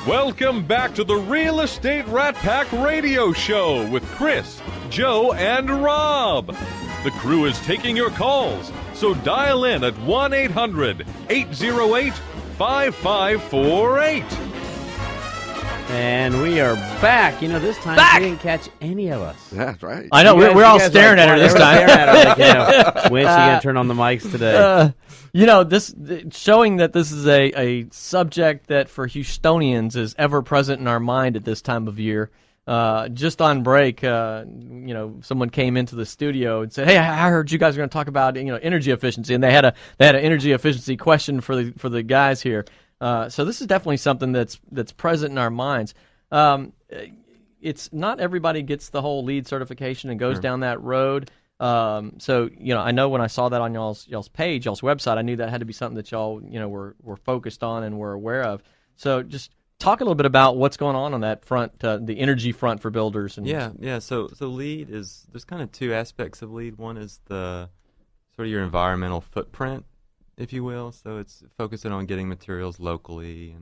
Welcome back to the Real Estate Rat Pack Radio Show with Chris, Joe, and Rob. The crew is taking your calls, so dial in at 1-800-808-5548. And we are back. You know, this time she didn't catch any of us. That's right. I know, we're all staring at her this time. Staring at her like, when's she going to turn on the mics today? This showing that this is a subject that for Houstonians is ever present in our mind at this time of year. Just on break, someone came into the studio and said, "Hey, I heard you guys are going to talk about energy efficiency," and they had an energy efficiency question for the guys here. So this is definitely something that's present in our minds. It's not everybody gets the whole LEED certification and goes down that road. So I know when I saw that on y'all's page, y'all's website, I knew that had to be something that y'all were focused on and were aware of. So just talk a little bit about what's going on that front, the energy front for builders. And Yeah. So LEED there's kind of two aspects of LEED. One is the sort of your environmental footprint, if you will. So it's focusing on getting materials locally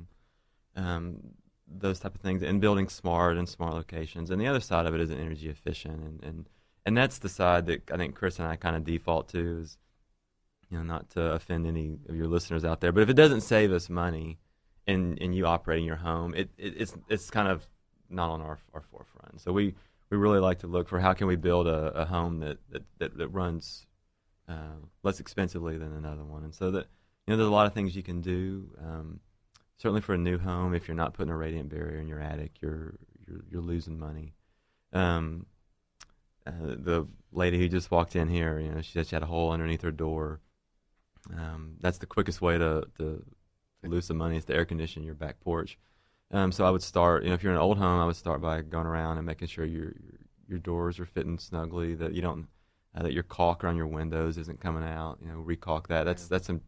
and those type of things, and building smart locations. And the other side of it is energy efficient, and that's the side that I think Chris and I kind of default to, is not to offend any of your listeners out there, but if it doesn't save us money in you operating your home, it's kind of not on our forefront. So we really like to look for how can we build a home that runs less expensively than another one. And so that there's a lot of things you can do. Certainly for a new home, if you're not putting a radiant barrier in your attic, you're losing money. The lady who just walked in here, she said she had a hole underneath her door. That's the quickest way to lose some money, is to air condition your back porch. So I would start, if you're in an old home, I would start by going around and making sure your doors are fitting snugly, that you don't that your caulk on your windows isn't coming out. Recaulk that. That's a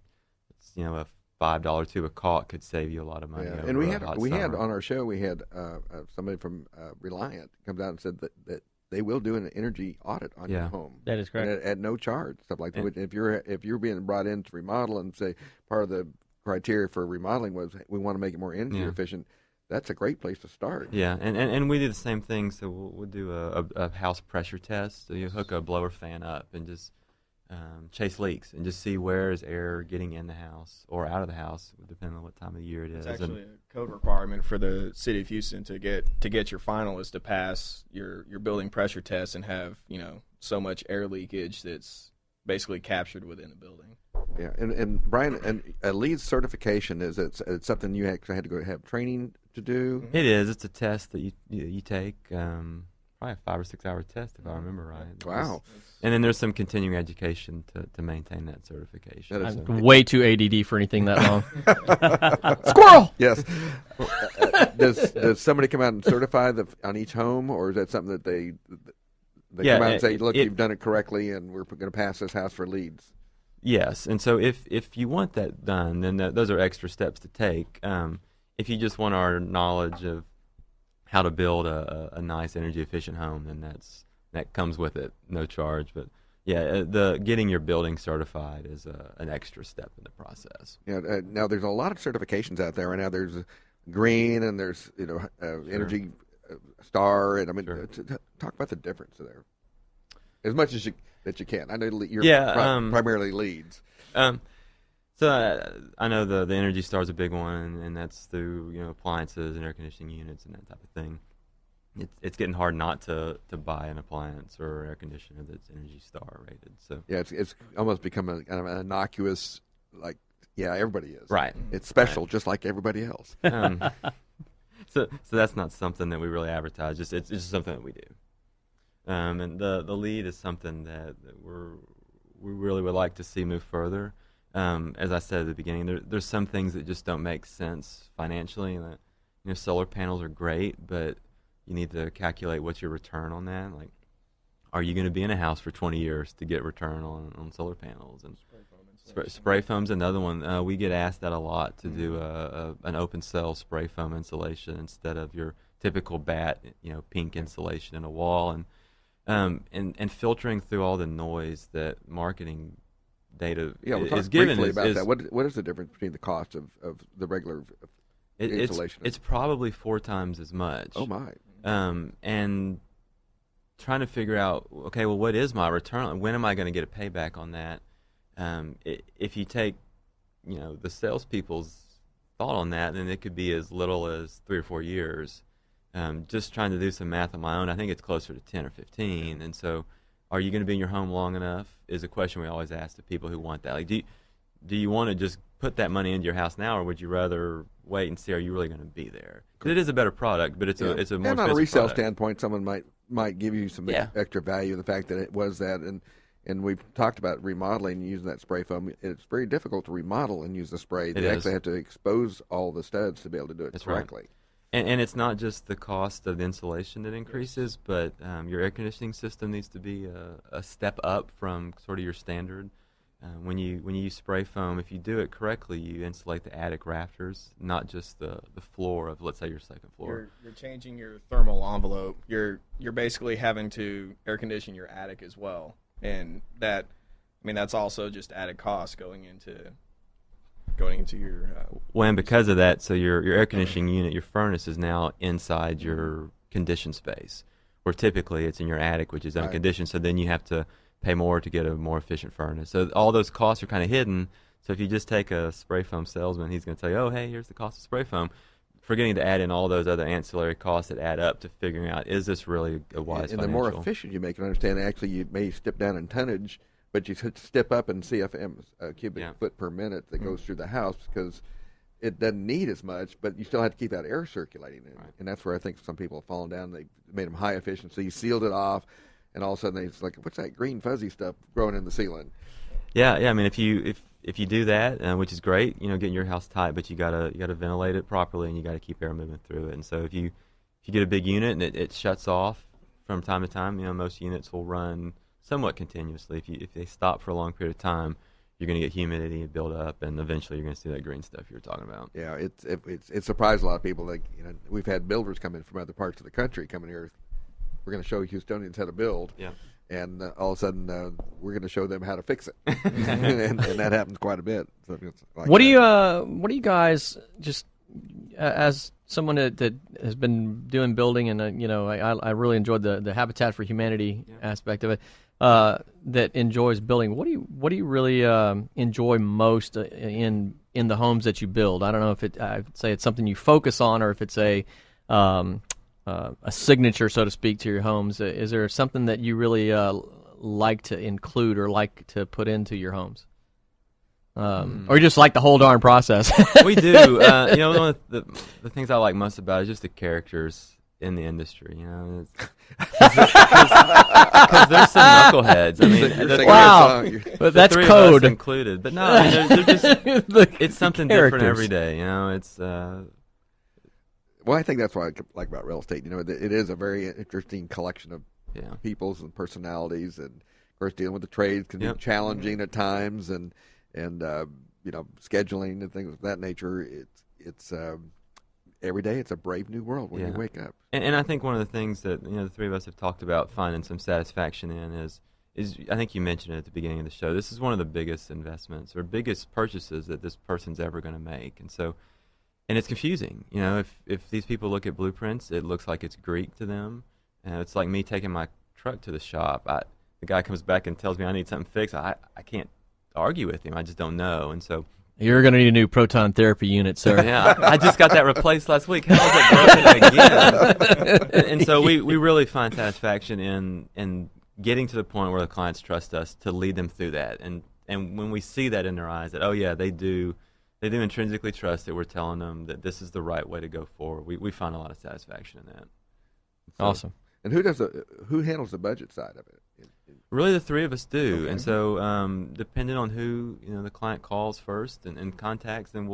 $5 tube of caulk could save you a lot of money. Yeah. And we had on our show, we had somebody from Reliant comes out and said that they will do an energy audit on your home. That is correct. At no charge, stuff like that. If you're being brought in to remodel, and say part of the criteria for remodeling was we want to make it more energy efficient, that's a great place to start. Yeah, and we do the same thing. So we'll do a house pressure test. So you hook a blower fan up and just chase leaks and just see where is air getting in the house or out of the house, depending on what time of the year it is. It's actually a code requirement for the city of Houston to get your finalists to pass your building pressure test and have so much air leakage that's basically captured within the building. Yeah, and Brian, and a LEED certification it's something you actually had to go have training to do. It is. It's a test that you take. Probably a 5 or 6 hour test, if I remember right. Wow. And then there's some continuing education to maintain that certification. I'm way too ADD for anything that long. Squirrel! Yes. Does somebody come out and certify on each home, or is that something that they come out and say, look, you've done it correctly and we're going to pass this house for LEEDs? Yes. And so if you want that done, then those are extra steps to take. If you just want our knowledge of how to build a nice energy efficient home, then that comes with it, no charge. But the getting your building certified is an extra step in the process. Yeah. Now there's a lot of certifications out there right now. There's green and there's Energy Star, and talk about the difference there as much as you can. I know you're primarily LEEDs. So I know the Energy Star is a big one, and that's through appliances and air conditioning units and that type of thing. It's getting hard not to buy an appliance or air conditioner that's Energy Star rated. So it's almost become a kind of an innocuous, everybody is. Right. It's special, just like everybody else. So that's not something that we really advertise. It's just something that we do. And the LEED is something that we really would like to see move further. As I said at the beginning, there's some things that just don't make sense financially. Solar panels are great, but you need to calculate what's your return on that. Like, are you going to be in a house for 20 years to get return on solar panels? And spray foam's another one. We get asked that a lot to do an open cell spray foam insulation instead of your typical bat, pink insulation in a wall, and filtering through all the noise that marketing data we'll is talk given. Briefly about that. What is the difference between the cost of the regular installation? It's probably 4 times as much. Oh my! And trying to figure out, okay, well, what is my return? When am I going to get a payback on that? If you take, the salespeople's thought on that, then it could be as little as 3 or 4 years. Just trying to do some math on my own, I think it's closer to 10 or 15. And so, are you going to be in your home long enough? Is a question we always ask to people who want that. Like, do you want to just put that money into your house now, or would you rather wait and see, are you really going to be there? 'Cause it is a better product, but it's a more and on a expensive resale product. standpoint, someone might give you some extra value in the fact that it was that. And we've talked about remodeling and using that spray foam. It's very difficult to remodel and use the spray. They actually have to expose all the studs to be able to do it correctly. Right. And it's not just the cost of the insulation that increases, but your air conditioning system needs to be a step up from sort of your standard. When you use spray foam, if you do it correctly, you insulate the attic rafters, not just the floor of, let's say, your second floor. You're changing your thermal envelope. You're basically having to air condition your attic as well, and that's also just added cost going into your. Well, and because of that, so your air conditioning unit, your furnace is now inside your conditioned space, where typically it's in your attic, which is unconditioned. So then you have to pay more to get a more efficient furnace. So all those costs are kind of hidden. So if you just take a spray foam salesman, he's going to tell you, oh, hey, here's the cost of spray foam, forgetting to add in all those other ancillary costs that add up to figuring out, is this really a wise and financial? the more efficient you make it, understand actually you may step down in tonnage, but you step up in CFM, cubic foot per minute that goes through the house, because it doesn't need as much, but you still have to keep that air circulating. And that's where I think some people have fallen down. They made them high efficiency, sealed it off, and all of a sudden it's like, what's that green fuzzy stuff growing in the ceiling? Yeah. I mean, if you do that, which is great, getting your house tight, but you gotta ventilate it properly, and you gotta keep air moving through it. And so if you get a big unit and it shuts off from time to time, most units will run somewhat continuously. If they stop for a long period of time, you're going to get humidity build up, and eventually you're going to see that green stuff you were talking about. Yeah, it surprised a lot of people. Like, we've had builders come in from other parts of the country coming here. We're going to show Houstonians how to build. Yeah. And all of a sudden, we're going to show them how to fix it, and that happens quite a bit. So it's like what do you guys, just as someone that has been doing building, and I really enjoyed the Habitat for Humanity aspect of it, that enjoys building. What do you really enjoy most in the homes that you build? I don't know if I'd say it's something you focus on, or if it's a signature, so to speak, to your homes. Is there something that you really like to include or like to put into your homes? Or you just like the whole darn process? We do. One of the things I like most about it is just the characters in the industry. Because there's some knuckleheads. I mean, wow, but that's three code of us included. But no, they're just it's something different every day. It's. Well, I think that's what I like about real estate. It is a very interesting collection of peoples and personalities, and of course, dealing with the trades can be challenging at times, and scheduling and things of that nature. It's every day it's a brave new world when you wake up. And I think one of the things that the three of us have talked about finding some satisfaction in is I think you mentioned it at the beginning of the show. This is one of the biggest investments or biggest purchases that this person's ever going to make, and it's confusing. If these people look at blueprints, it looks like it's Greek to them. It's like me taking my truck to the shop. The guy comes back and tells me I need something fixed. I can't argue with him. I just don't know, and so. You're going to need a new proton therapy unit, sir. Yeah, I just got that replaced last week. How is it broken again? And so we really find satisfaction in getting to the point where the clients trust us to lead them through that. And when we see that in their eyes, that, they do intrinsically trust that we're telling them that this is the right way to go forward, we find a lot of satisfaction in that. So, awesome. And who handles the budget side of it? Really, the three of us do. Okay. And so depending on who the client calls first and contacts, then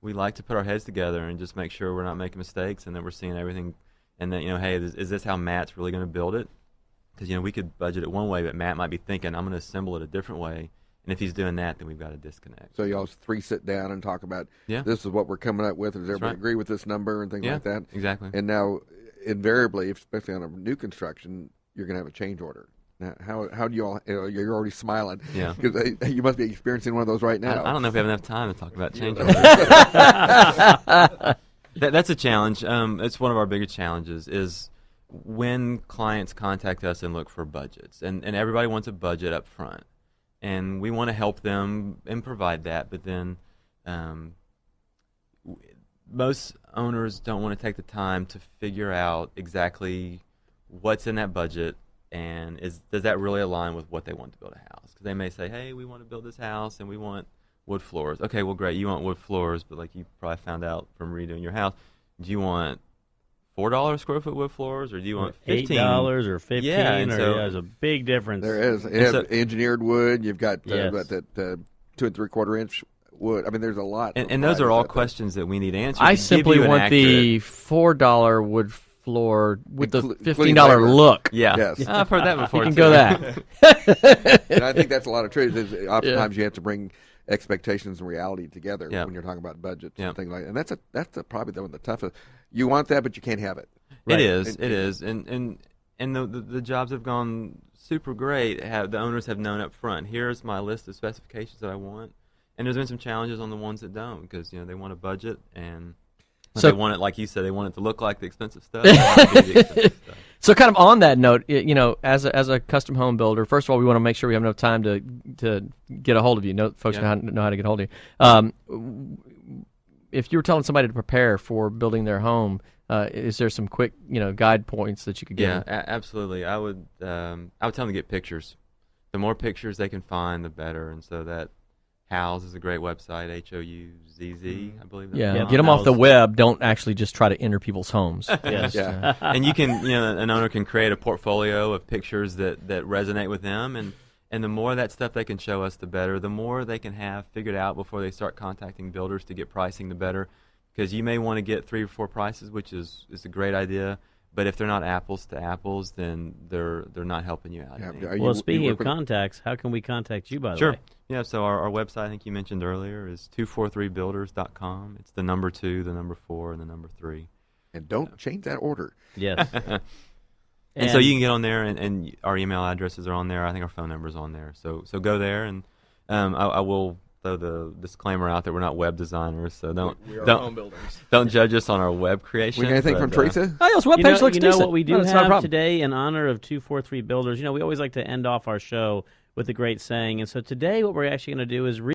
we like to put our heads together and just make sure we're not making mistakes, and that we're seeing everything, and that hey, is this how Matt's really going to build it? Because we could budget it one way, but Matt might be thinking I'm going to assemble it a different way, and if he's doing that, then we've got to disconnect. So y'all three sit down and talk about this is what we're coming up with. Does everybody agree with this number and things like that? Exactly. And now, invariably, especially on a new construction, you're going to have a change order. Now, how do you all? You're already smiling. Yeah. Because you must be experiencing one of those right now. I don't know if we have enough time to talk about change That's a challenge. It's one of our biggest challenges is when clients contact us and look for budgets, and everybody wants a budget up front, and we want to help them and provide that, but then most owners don't want to take the time to figure out exactly what's in that budget and does that really align with what they want to build a house. Because they may say, hey, we want to build this house and we want wood floors. Okay, well, great, you want wood floors, but like you probably found out from redoing your house, do you want $4 a square foot wood floors, or do you want $15? $8 or $15? Yeah, and so there's a big difference. There is. You have engineered wood. You've got that 2 3/4 inch wood. I mean, there's a lot. And those are all questions that we need answered. I to simply give you an want the accurate- $4 wood floor with the Including $15 labor. look. Yeah, Yes. I've heard that before. You can too. go that. And I think that's a lot of truth. Is oftentimes you have to bring expectations and reality together Yeah. when you're talking about budgets Yeah. and things like that. And that's probably one of the toughest. You want that, but you can't have it. It is. It is. And the jobs have gone super great. The owners have known up front, here's my list of specifications that I want. And there's been some challenges on the ones that don't, because they want a budget, and So- they want it, like you said, they want it to look like the expensive stuff. and not be the expensive stuff. So kind of on that note, as a custom home builder, first of all, we want to make sure we have enough time to get a hold of you. Folks know how to get a hold of you. If you were telling somebody to prepare for building their home, is there some quick guide points that you could give Yeah, them? absolutely. I would tell them to get pictures. The more pictures they can find, the better. And so that Houzz is a great website, HOUZZ, I believe. That's Yeah, the one. get them off the web. Don't actually just try to enter people's homes. Yes. Yeah. And you can, an owner can create a portfolio of pictures that resonate with them, and the more of that stuff they can show us, the better. The more they can have figured out before they start contacting builders to get pricing, the better. Because you may want to get 3 or 4 prices, which is a great idea. But if they're not apples to apples, then they're not helping you out. Yeah. any. Are you- Well, you speaking work of with- contacts, how can we contact you, by the Sure. way? Yeah, so our website, I think you mentioned earlier, is 243builders.com. It's the number 2, the number 4, and the number 3. And don't change that order. Yes. And so you can get on there, and our email addresses are on there. I think our phone number is on there. So go there, and I will throw the disclaimer out that we're not web designers, so We are home don't builders. judge us on our web creation. We got anything from but, Teresa? Oh, this webpage looks you know decent. what we do No, it's not a have problem. today in honor of 243 Builders? We always like to end off our show with a great saying. And so today what we're actually going to do is